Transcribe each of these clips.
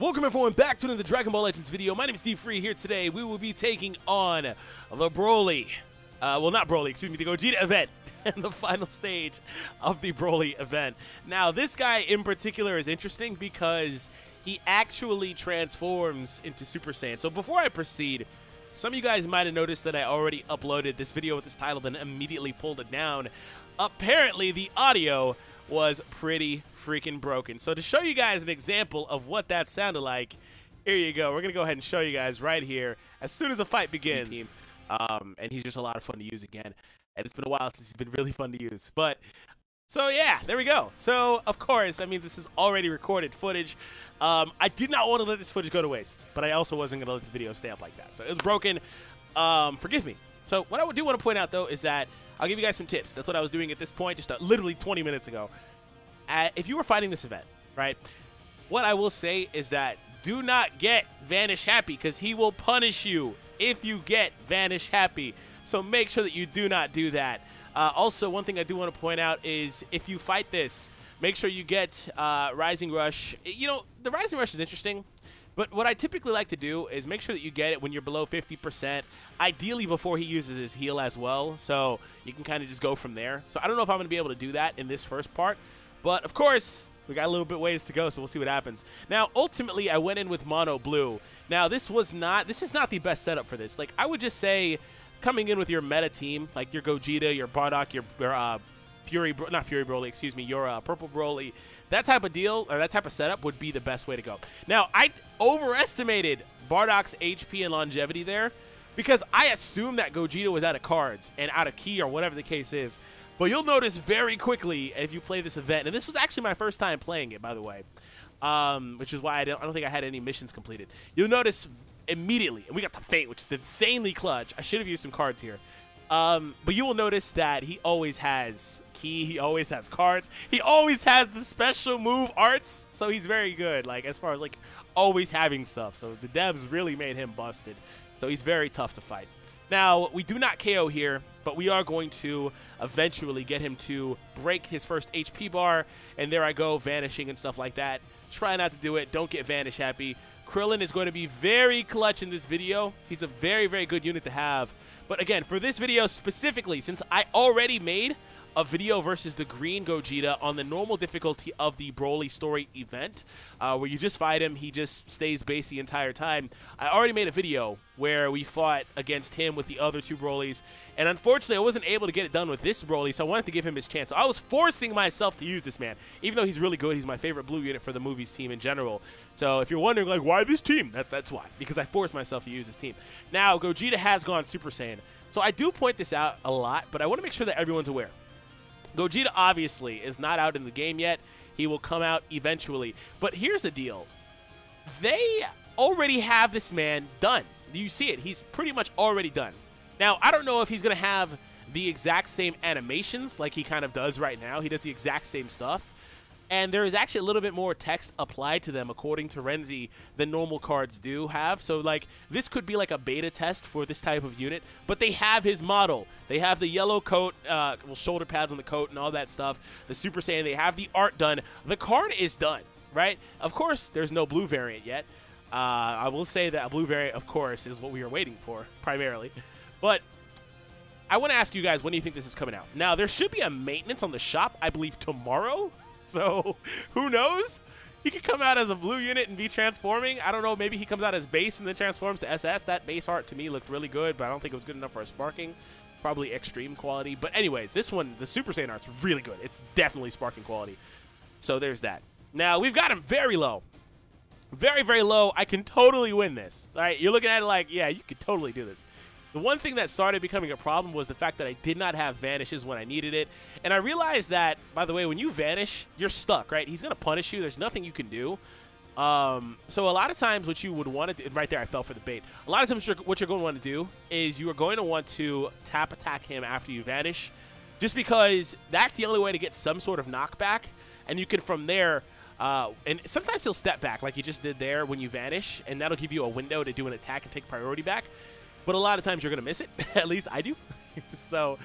Welcome everyone back to another Dragon Ball Legends video. My name is DFree. Here today we will be taking on the BROLY, well not BROLY, excuse me, the Gogeta event and the final stage of the BROLY event. Now this guy in particular is interesting because he actually transforms into Super Saiyan. So before I proceed, some of you guys might have noticed that I already uploaded this video with this title then immediately pulled it down. Apparently the audio was pretty freaking broken. So to show you guys an example of what that sounded like, here you go. We're going to go ahead and show you guys right here as soon as the fight begins. And he's just a lot of fun to use again. And it's been a while since he's been really fun to use. But, so yeah, there we go. So, of course, that means this is already recorded footage. I did not want to let this footage go to waste, but I also wasn't going to let the video stay up like that. So it was broken. Forgive me. So what I do want to point out, though, is that I'll give you guys some tips. That's what I was doing at this point just literally 20 minutes ago. If you were fighting this event, right, what I will say is that do not get Vanish Happy because he will punish you if you get Vanish Happy. So make sure that you do not do that. Also, one thing I do want to point out is if you fight this, make sure you get Rising Rush. You know, the Rising Rush is interesting. But what I typically like to do is make sure that you get it when you're below 50%, ideally before he uses his heal as well, so you can kind of just go from there. So I don't know if I'm going to be able to do that in this first part, but of course, we got a little bit ways to go, so we'll see what happens. Now, ultimately, I went in with Mono Blue. This is not the best setup for this. Like, I would just say, coming in with your meta team, like your Gogeta, your Bardock, your your Purple Broly, that type of deal, or that type of setup would be the best way to go. Now, I overestimated Bardock's HP and longevity there because I assumed that Gogeta was out of cards and out of key or whatever the case is. But you'll notice very quickly if you play this event, and this was actually my first time playing it, by the way, which is why I don't think I had any missions completed. You'll notice immediately, and we got the Fate, which is insanely clutch. I should have used some cards here. But you will notice that he always has key, he always has cards, he always has the special move arts, so he's very good, like, as far as, like, always having stuff. So the devs really made him busted. So he's very tough to fight. Now, we do not KO here, but we are going to eventually get him to break his first HP bar, and there I go, vanishing and stuff like that. Try not to do it. Don't get Vanish Happy. Krillin is going to be very clutch in this video. He's a very, very good unit to have. But again, for this video specifically, since I already made a video versus the green Gogeta on the normal difficulty of the BROLY story event, where you just fight him, he just stays base the entire time. I already made a video where we fought against him with the other two Brolys, and unfortunately I wasn't able to get it done with this Broly, so I wanted to give him his chance. So I was forcing myself to use this man, even though he's really good. He's my favorite blue unit for the movies team in general. So if you're wondering, like, why this team? That's why, because I forced myself to use this team. Now, Gogeta has gone Super Saiyan, so I do point this out a lot, but I want to make sure that everyone's aware. Gogeta obviously is not out in the game yet. He will come out eventually. But here's the deal. They already have this man done. You see it. He's pretty much already done. Now, I don't know if he's going to have the exact same animations like he kind of does right now. He does the exact same stuff. And there is actually a little bit more text applied to them, according to Renzi, than normal cards do have. So, like, this could be like a beta test for this type of unit. But they have his model. They have the yellow coat, shoulder pads on the coat and all that stuff. The Super Saiyan, they have the art done. The card is done, right? Of course, there's no blue variant yet. I will say that a blue variant, of course, is what we are waiting for, primarily. But I want to ask you guys, when do you think this is coming out? Now, there should be a maintenance on the shop, I believe, tomorrow. So, who knows? He could come out as a blue unit and be transforming. I don't know, maybe he comes out as base and then transforms to SS. That base art to me looked really good, but I don't think it was good enough for a sparking. Probably extreme quality. But anyways, this one, the Super Saiyan art's really good. It's definitely sparking quality. So there's that. Now, we've got him very low. Very, very low. I can totally win this. All right, you're looking at it like, yeah, you could totally do this. The one thing that started becoming a problem was the fact that I did not have vanishes when I needed it. And I realized that, by the way, when you vanish, you're stuck, right? He's going to punish you. There's nothing you can do. So a lot of times what you would want to do, right there, I fell for the bait. A lot of times what you're going to want to do is you are going to want to tap attack him after you vanish, just because that's the only way to get some sort of knockback. And you can, from there, and sometimes he'll step back like you just did there when you vanish, and that'll give you a window to do an attack and take priority back. But a lot of times you're going to miss it. At least I do. So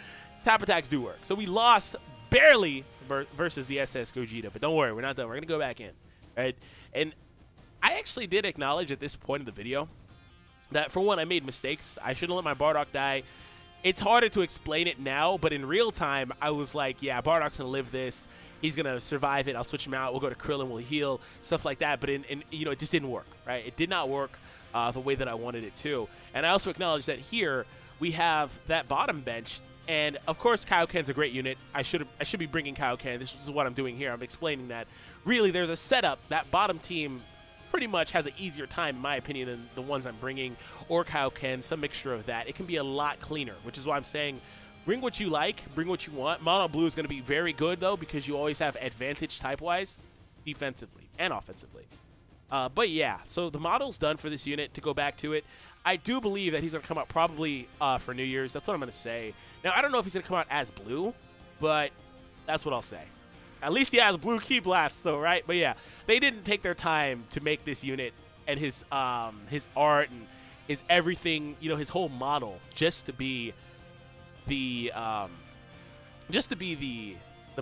tap attacks do work. So we lost barely versus the SS Gogeta. But don't worry, we're not done. We're going to go back in. Right? And I actually did acknowledge at this point in the video that, for one, I made mistakes. I shouldn't let my Bardock die. It's harder to explain it now, but in real time, I was like, yeah, Bardock's going to live this. He's going to survive it. I'll switch him out. We'll go to Krillin. We'll heal, stuff like that. But, you know, it just didn't work, right? It did not work the way that I wanted it to. And I also acknowledge that here we have that bottom bench. And, of course, Kaioken's a great unit. I should be bringing Kaioken. This is what I'm doing here. I'm explaining that, really, there's a setup. That bottom team pretty much has an easier time, in my opinion, than the ones I'm bringing, or Kaioken, some mixture of that. It can be a lot cleaner, which is why I'm saying bring what you like, bring what you want. Mono Blue is going to be very good, though, because you always have advantage type-wise, defensively and offensively. But, yeah, so the model's done for this unit. To go back to it, I do believe that he's going to come out probably for New Year's. That's what I'm going to say. Now, I don't know if he's going to come out as blue, but that's what I'll say. At least he has blue key blasts, though, right? But yeah, they didn't take their time to make this unit and his art and his everything, you know, his whole model just to be the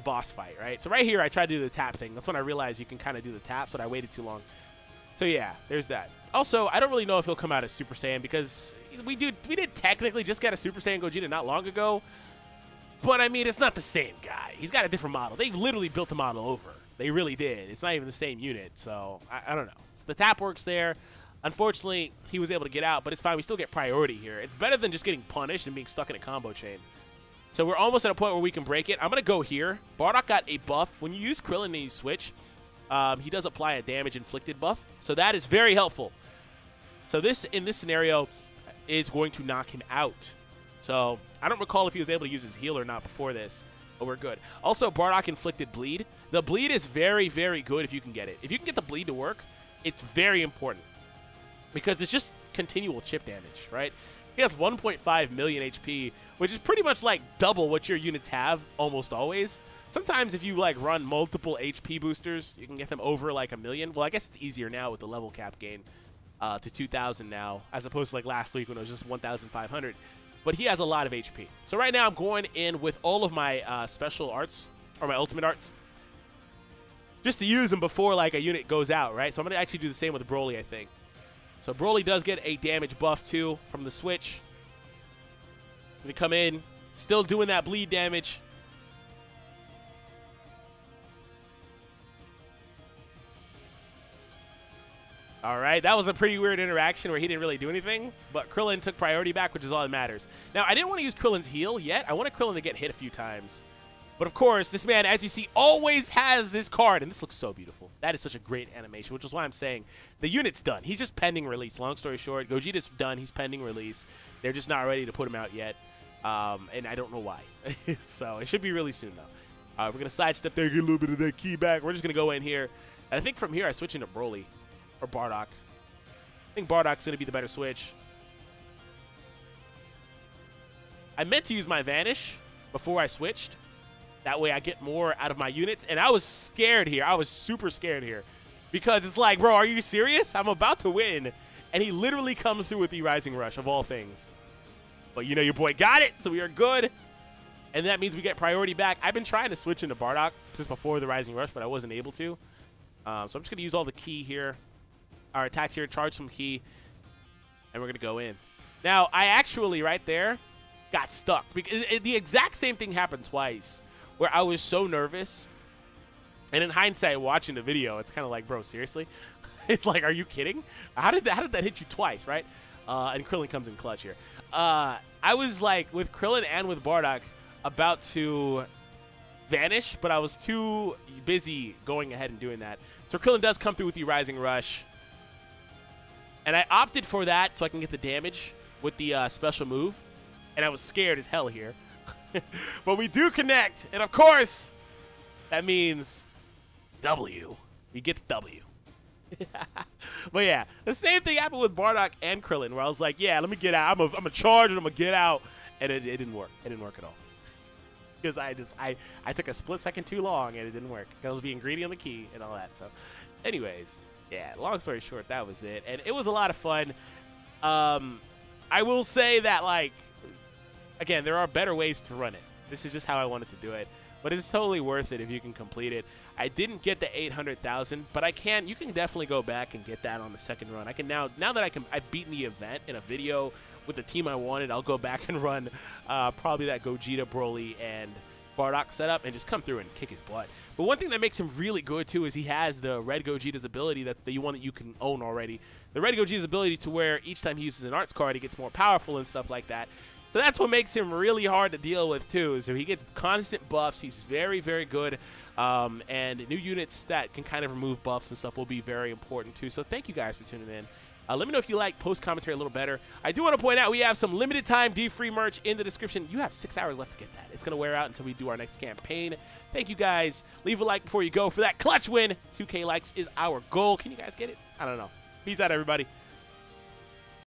boss fight, right? So right here, I tried to do the tap thing. That's when I realized you can kind of do the taps, but I waited too long. So yeah, there's that. Also, I don't really know if he'll come out as Super Saiyan because we did technically just get a Super Saiyan Gogeta not long ago. But, I mean, it's not the same guy. He's got a different model. They literally built the model over. They really did. It's not even the same unit, so I don't know. So the tap works there. Unfortunately, he was able to get out, but it's fine. We still get priority here. It's better than just getting punished and being stuck in a combo chain. So we're almost at a point where we can break it. I'm going to go here. Bardock got a buff. When you use Krillin and you switch, he does apply a damage inflicted buff. So that is very helpful. So this, in this scenario, is going to knock him out. So I don't recall if he was able to use his heal or not before this, but we're good. Also, Bardock inflicted bleed. The bleed is very, very good if you can get it. If you can get the bleed to work, it's very important because it's just continual chip damage, right? He has 1.5 million HP, which is pretty much like double what your units have almost always. Sometimes if you like run multiple HP boosters, you can get them over like 1 million. Well, I guess it's easier now with the level cap gain to 2,000 now, as opposed to like last week when it was just 1,500. But he has a lot of HP. So right now I'm going in with all of my special arts, or my ultimate arts, just to use them before like a unit goes out, right? So I'm going to actually do the same with Broly, I think. So Broly does get a damage buff too from the switch. Going to come in, still doing that bleed damage. All right, that was a pretty weird interaction where he didn't really do anything, but Krillin took priority back, which is all that matters. Now, I didn't want to use Krillin's heal yet. I wanted Krillin to get hit a few times. But, of course, this man, as you see, always has this card, and this looks so beautiful. That is such a great animation, which is why I'm saying the unit's done. He's just pending release. Long story short, Gogeta's done. He's pending release. They're just not ready to put him out yet, and I don't know why. So it should be really soon, though. We're going to sidestep there, get a little bit of that key back. We're just going to go in here. And I think from here I switch into Broly. Or Bardock. I think Bardock's going to be the better switch. I meant to use my Vanish before I switched. That way I get more out of my units. And I was scared here. I was super scared here. Because it's like, bro, are you serious? I'm about to win. And he literally comes through with the Rising Rush, of all things. But you know your boy got it, so we are good. And that means we get priority back. I've been trying to switch into Bardock just before the Rising Rush, but I wasn't able to. So I'm just going to use all the key here. Our attacks here, charge some key, and we're going to go in. Now, I actually, right there, got stuck. Because the exact same thing happened twice, where I was so nervous. And in hindsight, watching the video, it's kind of like, bro, seriously? It's like, are you kidding? How did that hit you twice, right? And Krillin comes in clutch here. I was, like, with Krillin and with Bardock, about to vanish, but I was too busy going ahead and doing that. So Krillin does come through with the Rising Rush. And I opted for that so I can get the damage with the special move. And I was scared as hell here. But we do connect. And, of course, that means W. We get the W. But, yeah, the same thing happened with Bardock and Krillin, where I was like, yeah, let me get out. I'm a charge and I'm going to get out. And it didn't work. It didn't work at all. Because I took a split second too long and it didn't work. Because I was being greedy on the key and all that. So, anyways. Yeah, long story short, that was it. And it was a lot of fun. I will say that, like, again, there are better ways to run it. This is just how I wanted to do it. but it's totally worth it if you can complete it. I didn't get the 800,000, but you can definitely go back and get that on the second run. I can now that I've beaten the event in a video with the team I wanted, I'll go back and run probably that Gogeta, Broly, and Bardock setup and just come through and kick his butt. But one thing that makes him really good too is he has the Red Gogeta's ability that the one that you can own already. The Red Gogeta's ability to where each time he uses an arts card, he gets more powerful and stuff like that. So that's what makes him really hard to deal with too. So he gets constant buffs. He's very, very good. And new units that can kind of remove buffs and stuff will be very important too. So thank you guys for tuning in. Let me know if you like post commentary a little better. I do want to point out we have some limited time DFree merch in the description. You have 6 hours left to get that. It's going to wear out until we do our next campaign. Thank you guys. Leave a like before you go for that clutch win. 2K likes is our goal. Can you guys get it? I don't know. Peace out, everybody.